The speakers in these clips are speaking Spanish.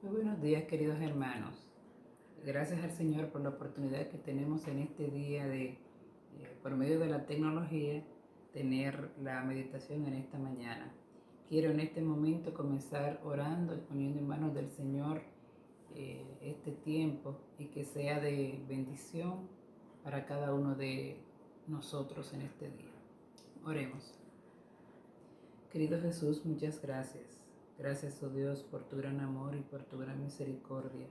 Muy buenos días, queridos hermanos. Gracias al Señor por la oportunidad que tenemos en este día de, por medio de la tecnología, tener la meditación en esta mañana. Quiero en este momento comenzar orando y poniendo en manos del Señor este tiempo y que sea de bendición para cada uno de nosotros en este día. Oremos. Querido Jesús, muchas gracias. Gracias, oh Dios, por tu gran amor y por tu gran misericordia.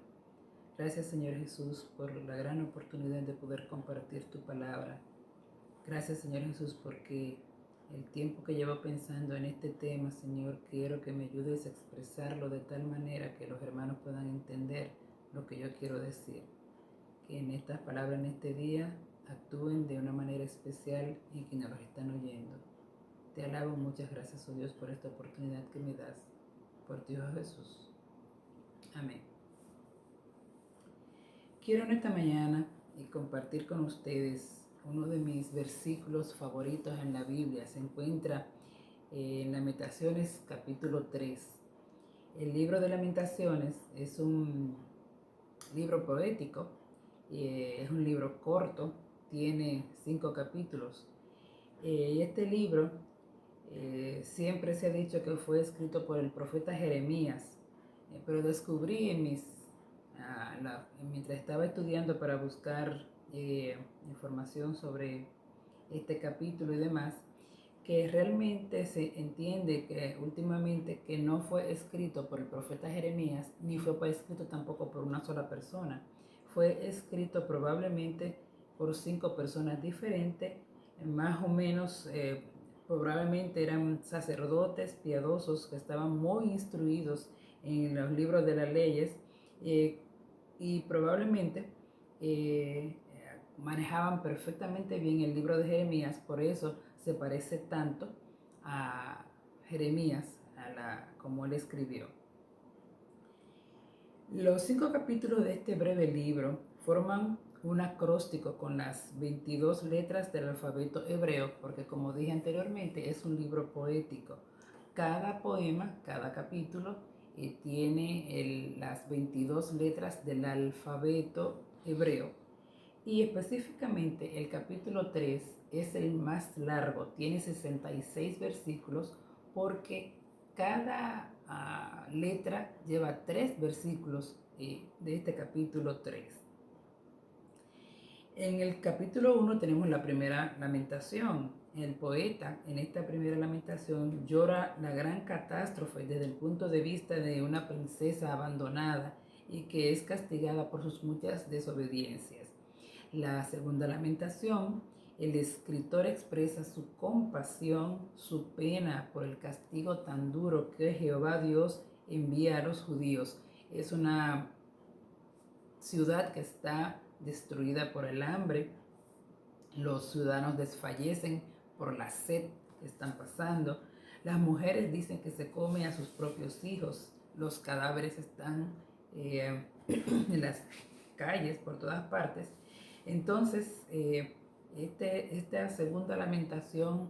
Gracias, Señor Jesús, por la gran oportunidad de poder compartir tu palabra. Gracias, Señor Jesús, porque el tiempo que llevo pensando en este tema, Señor, quiero que me ayudes a expresarlo de tal manera que los hermanos puedan entender lo que yo quiero decir. Que en estas palabras, en este día, actúen de una manera especial en quienes los están oyendo. Te alabo, muchas gracias, oh Dios, por esta oportunidad que me das. Por tu Hijo Jesús. Amén. Quiero en esta mañana compartir con ustedes uno de mis versículos favoritos en la Biblia. Se encuentra en Lamentaciones capítulo 3. El libro de Lamentaciones es un libro poético, es un libro corto, tiene 5 capítulos. Y este libro siempre se ha dicho que fue escrito por el profeta Jeremías, pero descubrí mientras estaba estudiando para buscar información sobre este capítulo y demás, que realmente se entiende que últimamente que no fue escrito por el profeta Jeremías, ni fue escrito tampoco por una sola persona. Fue escrito probablemente por 5 personas diferentes, más o menos probablemente eran sacerdotes piadosos que estaban muy instruidos en los libros de las leyes y probablemente eh, manejaban perfectamente bien el libro de Jeremías, por eso se parece tanto a Jeremías, como él escribió. Los 5 capítulos de este breve libro forman un acróstico con las 22 letras del alfabeto hebreo, porque como dije anteriormente, es un libro poético. Cada poema, cada capítulo, tiene las 22 letras del alfabeto hebreo. Y específicamente el capítulo 3 es el más largo, tiene 66 versículos porque cada letra lleva 3 versículos de este capítulo 3. En el capítulo 1 tenemos la primera lamentación. El poeta en esta primera lamentación llora la gran catástrofe desde el punto de vista de una princesa abandonada y que es castigada por sus muchas desobediencias. La segunda lamentación, el escritor expresa su compasión, su pena por el castigo tan duro que Jehová Dios envía a los judíos. Es una ciudad que está destruida por el hambre. Los ciudadanos desfallecen por la sed que están pasando. Las mujeres dicen que se come a sus propios hijos. Los cadáveres están en las calles por todas partes. Entonces, esta segunda lamentación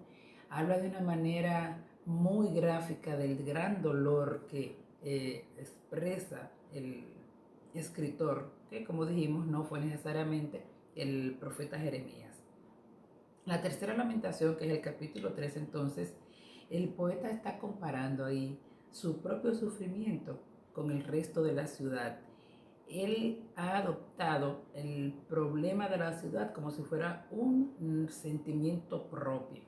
habla de una manera muy gráfica del gran dolor que expresa el escritor, que como dijimos no fue necesariamente el profeta Jeremías. La tercera lamentación, que es el capítulo 3, entonces, el poeta está comparando ahí su propio sufrimiento con el resto de la ciudad. Él ha adoptado el problema de la ciudad como si fuera un sentimiento propio.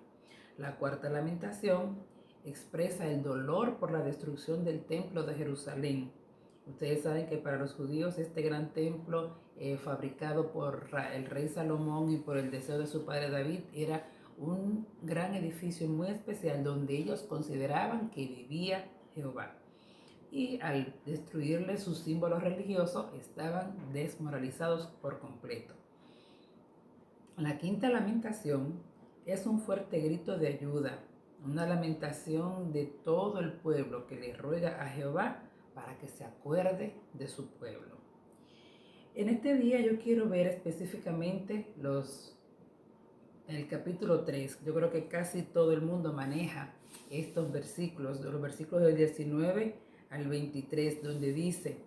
La cuarta lamentación expresa el dolor por la destrucción del templo de Jerusalén. Ustedes saben que para los judíos este gran templo fabricado por el rey Salomón y por el deseo de su padre David era un gran edificio muy especial donde ellos consideraban que vivía Jehová. Y al destruirle sus símbolos religiosos estaban desmoralizados por completo. La quinta lamentación es un fuerte grito de ayuda, una lamentación de todo el pueblo que le ruega a Jehová para que se acuerde de su pueblo. En este día yo quiero ver específicamente el capítulo 3. Yo creo que casi todo el mundo maneja estos versículos, los versículos del 19 al 23, donde dice: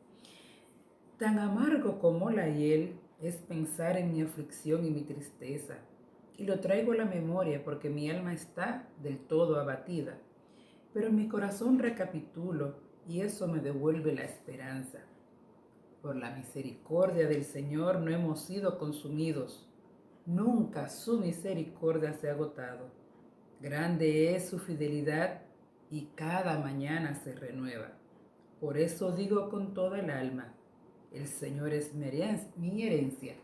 Tan amargo como la hiel es pensar en mi aflicción y mi tristeza, y lo traigo a la memoria porque mi alma está del todo abatida. Pero en mi corazón recapitulo y eso me devuelve la esperanza. Por la misericordia del Señor no hemos sido consumidos. Nunca su misericordia se ha agotado. Grande es su fidelidad y cada mañana se renueva. Por eso digo con toda el alma, el Señor es mi herencia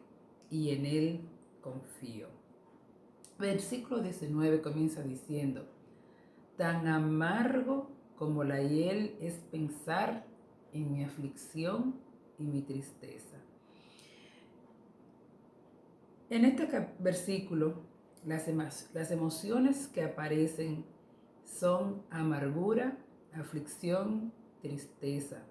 y en Él confío. Versículo 19 comienza diciendo, tan amargo como la hiel es pensar en mi aflicción y mi tristeza. En este versículo, las emociones que aparecen son amargura, aflicción, tristeza.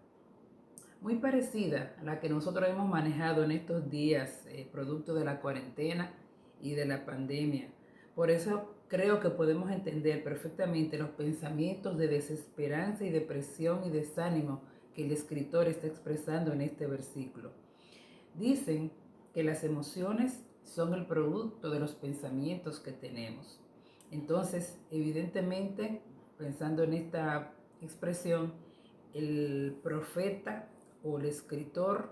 Muy parecida a la que nosotros hemos manejado en estos días, producto de la cuarentena y de la pandemia. Por eso creo que podemos entender perfectamente los pensamientos de desesperanza y depresión y desánimo que el escritor está expresando en este versículo. Dicen que las emociones son el producto de los pensamientos que tenemos. Entonces, evidentemente, pensando en esta expresión, el profeta o el escritor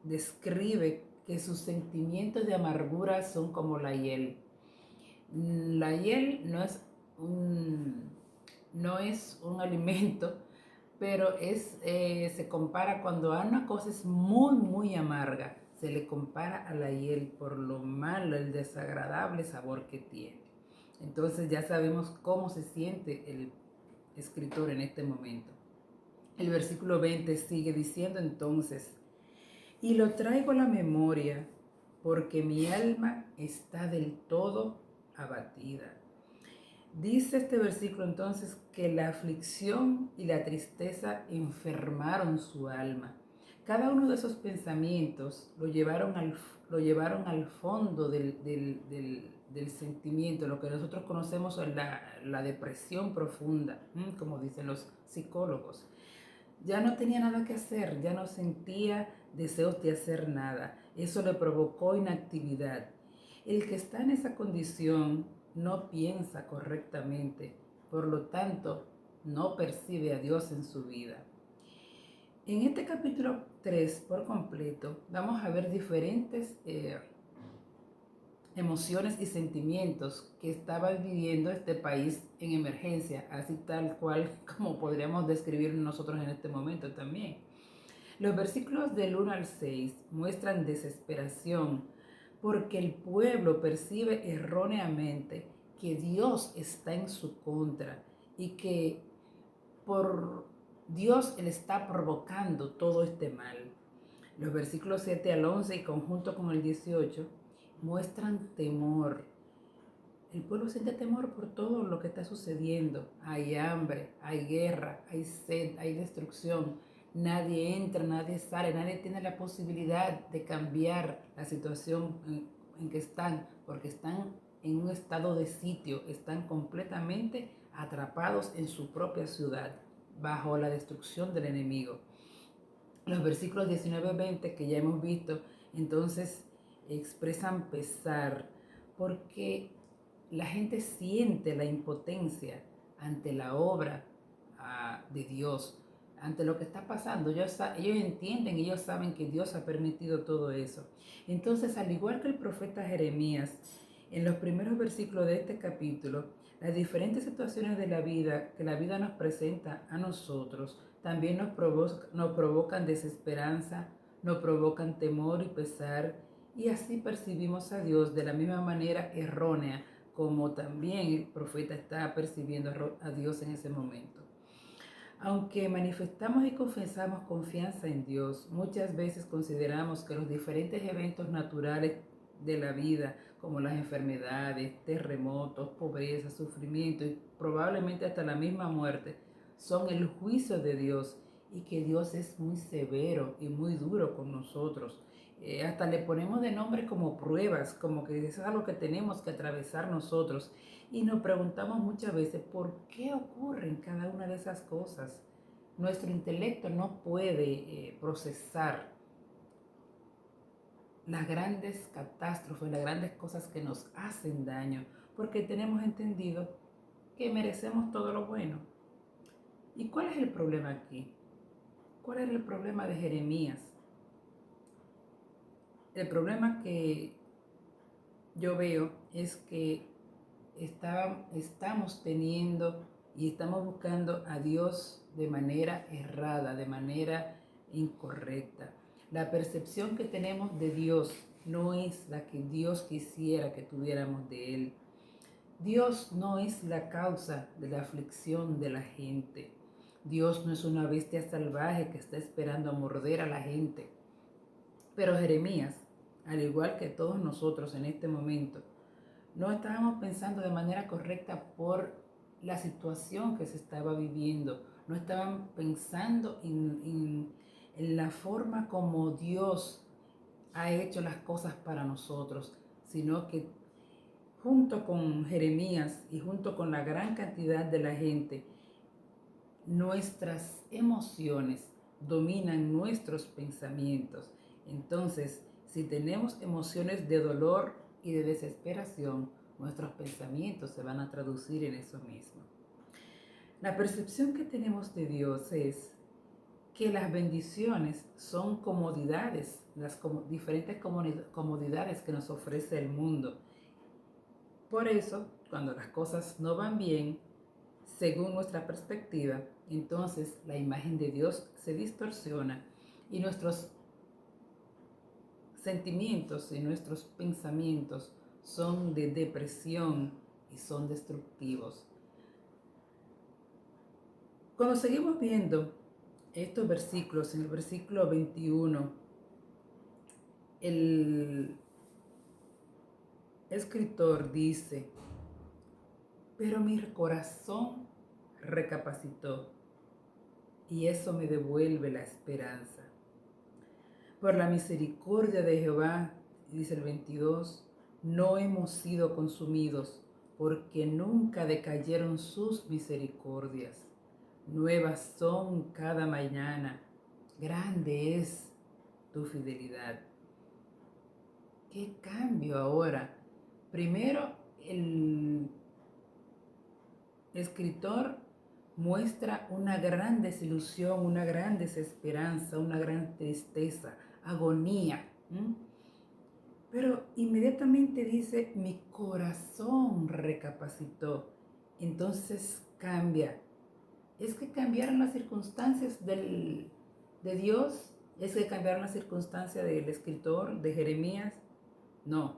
describe que sus sentimientos de amargura son como la hiel. La hiel no es un alimento, pero se compara cuando una cosa es muy, muy amarga, se le compara a la hiel por lo malo, el desagradable sabor que tiene. Entonces ya sabemos cómo se siente el escritor en este momento. El versículo 20 sigue diciendo entonces, y lo traigo a la memoria porque mi alma está del todo abatida. Dice este versículo entonces que la aflicción y la tristeza enfermaron su alma. Cada uno de esos pensamientos lo llevaron al fondo del sentimiento, lo que nosotros conocemos la depresión profunda, como dicen los psicólogos. Ya no tenía nada que hacer, ya no sentía deseos de hacer nada. Eso le provocó inactividad. El que está en esa condición no piensa correctamente, por lo tanto, no percibe a Dios en su vida. En este capítulo 3 por completo vamos a ver diferentes emociones y sentimientos que estaba viviendo este país en emergencia, así tal cual como podríamos describir nosotros en este momento también. Los versículos del 1 al 6 muestran desesperación porque el pueblo percibe erróneamente que Dios está en su contra y que por Dios Él está provocando todo este mal. Los versículos 7 al 11 y conjunto con el 18 muestran temor. El pueblo siente temor por todo lo que está sucediendo. Hay hambre, hay guerra, hay sed, hay destrucción. Nadie entra, nadie sale, nadie tiene la posibilidad de cambiar la situación en que están, porque están en un estado de sitio, están completamente atrapados en su propia ciudad, bajo la destrucción del enemigo. Los versículos 19 y 20 que ya hemos visto, entonces expresan pesar, porque la gente siente la impotencia ante la obra de Dios, ante lo que está pasando. Ellos entienden, ellos saben que Dios ha permitido todo eso. Entonces, al igual que el profeta Jeremías, en los primeros versículos de este capítulo, las diferentes situaciones de la vida que la vida nos presenta a nosotros también nos provocan desesperanza, nos provocan temor y pesar, y así percibimos a Dios de la misma manera errónea como también el profeta está percibiendo a Dios en ese momento. Aunque manifestamos y confesamos confianza en Dios, muchas veces consideramos que los diferentes eventos naturales de la vida, como las enfermedades, terremotos, pobreza, sufrimiento y probablemente hasta la misma muerte, son el juicio de Dios y que Dios es muy severo y muy duro con nosotros. Hasta le ponemos de nombre como pruebas, como que eso es algo que tenemos que atravesar nosotros. Y nos preguntamos muchas veces por qué ocurren cada una de esas cosas. nuestro intelecto no puede procesar las grandes catástrofes, las grandes cosas que nos hacen daño, porque tenemos entendido que merecemos todo lo bueno. ¿Y cuál es el problema aquí? ¿Cuál es el problema de Jeremías? El problema que yo veo es que estamos teniendo y estamos buscando a Dios de manera errada, de manera incorrecta. La percepción que tenemos de Dios no es la que Dios quisiera que tuviéramos de Él. Dios no es la causa de la aflicción de la gente. Dios no es una bestia salvaje que está esperando a morder a la gente. Pero Jeremías, al igual que todos nosotros en este momento, no estábamos pensando de manera correcta por la situación que se estaba viviendo. No estaban pensando en la forma como Dios ha hecho las cosas para nosotros, sino que junto con Jeremías y junto con la gran cantidad de la gente, nuestras emociones dominan nuestros pensamientos. Entonces, si tenemos emociones de dolor y de desesperación, nuestros pensamientos se van a traducir en eso mismo. La percepción que tenemos de Dios es que las bendiciones son comodidades, las diferentes comodidades que nos ofrece el mundo. Por eso, cuando las cosas no van bien, según nuestra perspectiva, entonces la imagen de Dios se distorsiona y nuestros sentimientos y nuestros pensamientos son de depresión y son destructivos. Cuando seguimos viendo estos versículos, en el versículo 21, el escritor dice: pero mi corazón recapacitó y eso me devuelve la esperanza. Por la misericordia de Jehová, dice el 22, no hemos sido consumidos, porque nunca decayeron sus misericordias. Nuevas son cada mañana, grande es tu fidelidad. ¿Qué cambio ahora? Primero, el escritor muestra una gran desilusión, una gran desesperanza, una gran tristeza, agonía. Pero inmediatamente dice: mi corazón recapacitó. Entonces cambia. ¿Es que cambiaron las circunstancias de Dios? ¿Es que cambiaron las circunstancias del escritor, de Jeremías? No,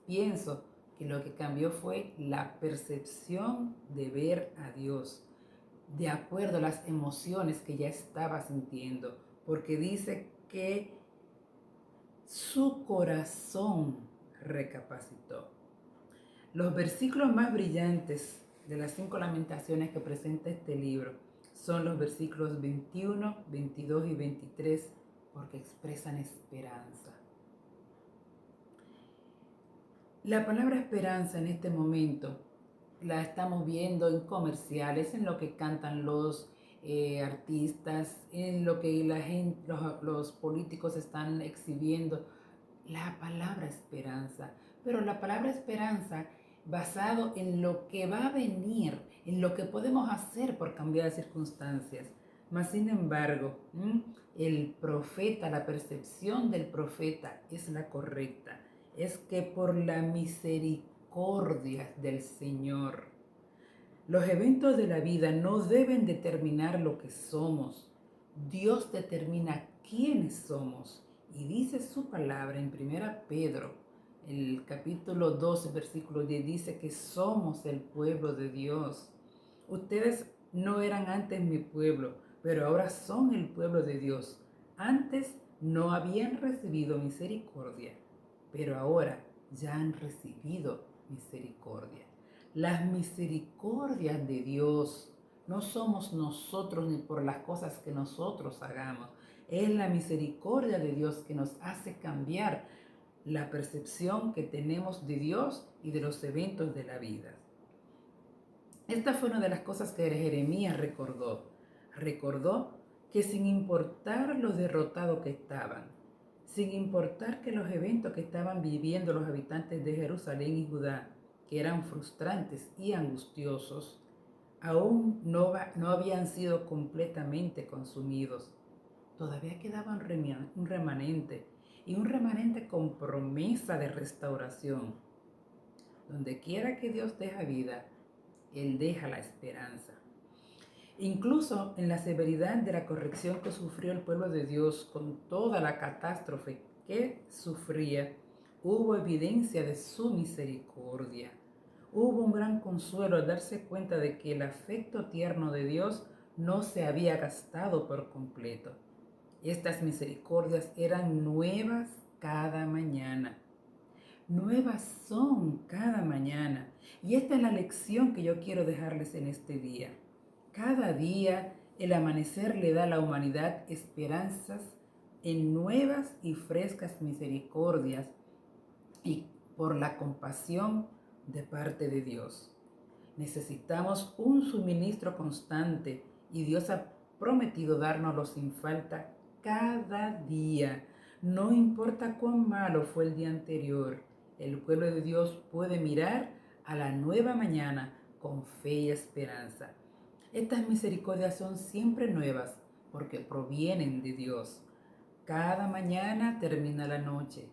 pienso que lo que cambió fue la percepción de ver a Dios, de acuerdo a las emociones que ya estaba sintiendo, porque dice que su corazón recapacitó. Los versículos más brillantes de las 5 lamentaciones que presenta este libro son los versículos 21, 22 y 23, porque expresan esperanza. La palabra esperanza en este momento la estamos viendo en comerciales, en lo que cantan los artistas, en lo que la gente, los políticos están exhibiendo. La palabra esperanza, pero la palabra esperanza basado en lo que va a venir, en lo que podemos hacer por cambiar las circunstancias. Mas sin embargo, el profeta, la percepción del profeta es la correcta. Es que por la misericordia del Señor, los eventos de la vida no deben determinar lo que somos. Dios determina quiénes somos. Y dice su palabra en 1 Pedro, el capítulo 12, versículo 10, dice que somos el pueblo de Dios. Ustedes no eran antes mi pueblo, pero ahora son el pueblo de Dios. Antes no habían recibido misericordia, pero ahora ya han recibido misericordia. Las misericordias de Dios no somos nosotros ni por las cosas que nosotros hagamos. Es la misericordia de Dios que nos hace cambiar la percepción que tenemos de Dios y de los eventos de la vida. Esta fue una de las cosas que Jeremías recordó. Recordó que sin importar lo derrotados que estaban, sin importar que los eventos que estaban viviendo los habitantes de Jerusalén y Judá, que eran frustrantes y angustiosos, aún no habían sido completamente consumidos. Todavía quedaba un remanente, y un remanente con promesa de restauración. Donde quiera que Dios deja vida, Él deja la esperanza. Incluso en la severidad de la corrección que sufrió el pueblo de Dios con toda la catástrofe que sufría, hubo evidencia de su misericordia. Hubo un gran consuelo al darse cuenta de que el afecto tierno de Dios no se había gastado por completo. Estas misericordias eran nuevas cada mañana. Nuevas son cada mañana. Y esta es la lección que yo quiero dejarles en este día. Cada día el amanecer le da a la humanidad esperanzas en nuevas y frescas misericordias y por la compasión de parte de Dios. Necesitamos un suministro constante y Dios ha prometido dárnoslo sin falta cada día. No importa cuán malo fue el día anterior, el pueblo de Dios puede mirar a la nueva mañana con fe y esperanza. Estas misericordias son siempre nuevas porque provienen de Dios. Cada mañana termina la noche.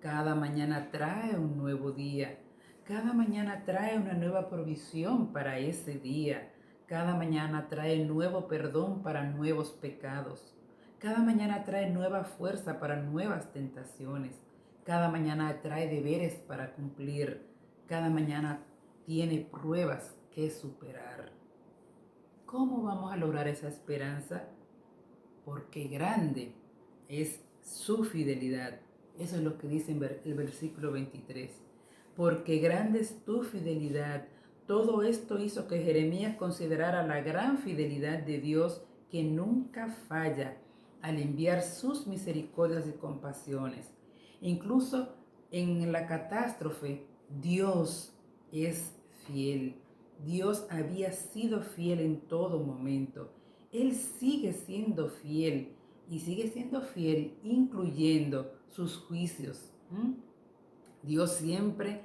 Cada mañana trae un nuevo día. Cada mañana trae una nueva provisión para ese día. Cada mañana trae nuevo perdón para nuevos pecados. Cada mañana trae nueva fuerza para nuevas tentaciones. Cada mañana trae deberes para cumplir. Cada mañana tiene pruebas que superar. ¿Cómo vamos a lograr esa esperanza? Porque grande es su fidelidad. Eso es lo que dice el versículo 23. Porque grande es tu fidelidad. Todo esto hizo que Jeremías considerara la gran fidelidad de Dios que nunca falla al enviar sus misericordias y compasiones. Incluso en la catástrofe, Dios es fiel. Dios había sido fiel en todo momento. Él sigue siendo fiel y sigue siendo fiel incluyendo sus juicios. Dios siempre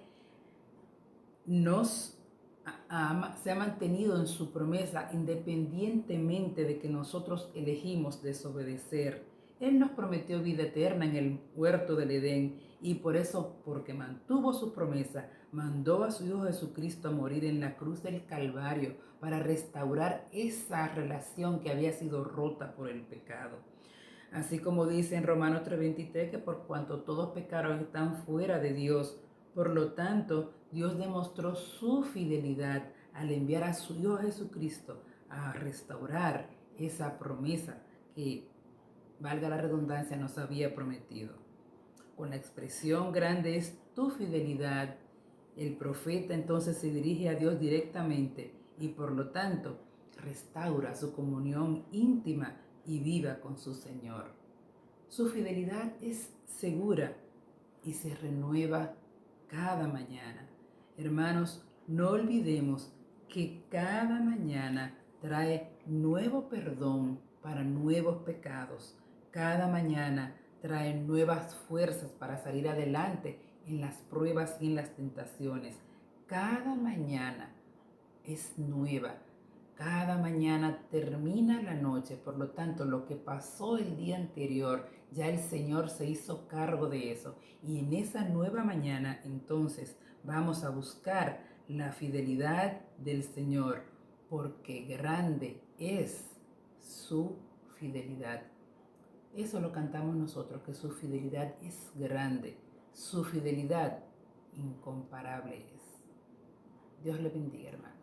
se ha mantenido en su promesa independientemente de que nosotros elegimos desobedecer. Él nos prometió vida eterna en el huerto del Edén y por eso, porque mantuvo su promesa, mandó a su Hijo Jesucristo a morir en la cruz del Calvario para restaurar esa relación que había sido rota por el pecado. Así como dice en Romanos 3:23 que por cuanto todos pecaron están fuera de Dios, por lo tanto Dios demostró su fidelidad al enviar a su Hijo Jesucristo a restaurar esa promesa que, valga la redundancia, nos había prometido. Con la expresión grande es tu fidelidad, el profeta entonces se dirige a Dios directamente y por lo tanto restaura su comunión íntima y viva con su Señor. Su fidelidad es segura y se renueva cada mañana. Hermanos, no olvidemos que cada mañana trae nuevo perdón para nuevos pecados. Cada mañana trae nuevas fuerzas para salir adelante en las pruebas y en las tentaciones. Cada mañana es nueva. Cada mañana termina la noche, por lo tanto, lo que pasó el día anterior, ya el Señor se hizo cargo de eso. Y en esa nueva mañana, entonces, vamos a buscar la fidelidad del Señor, porque grande es su fidelidad. Eso lo cantamos nosotros, que su fidelidad es grande, su fidelidad incomparable es. Dios le bendiga, hermano.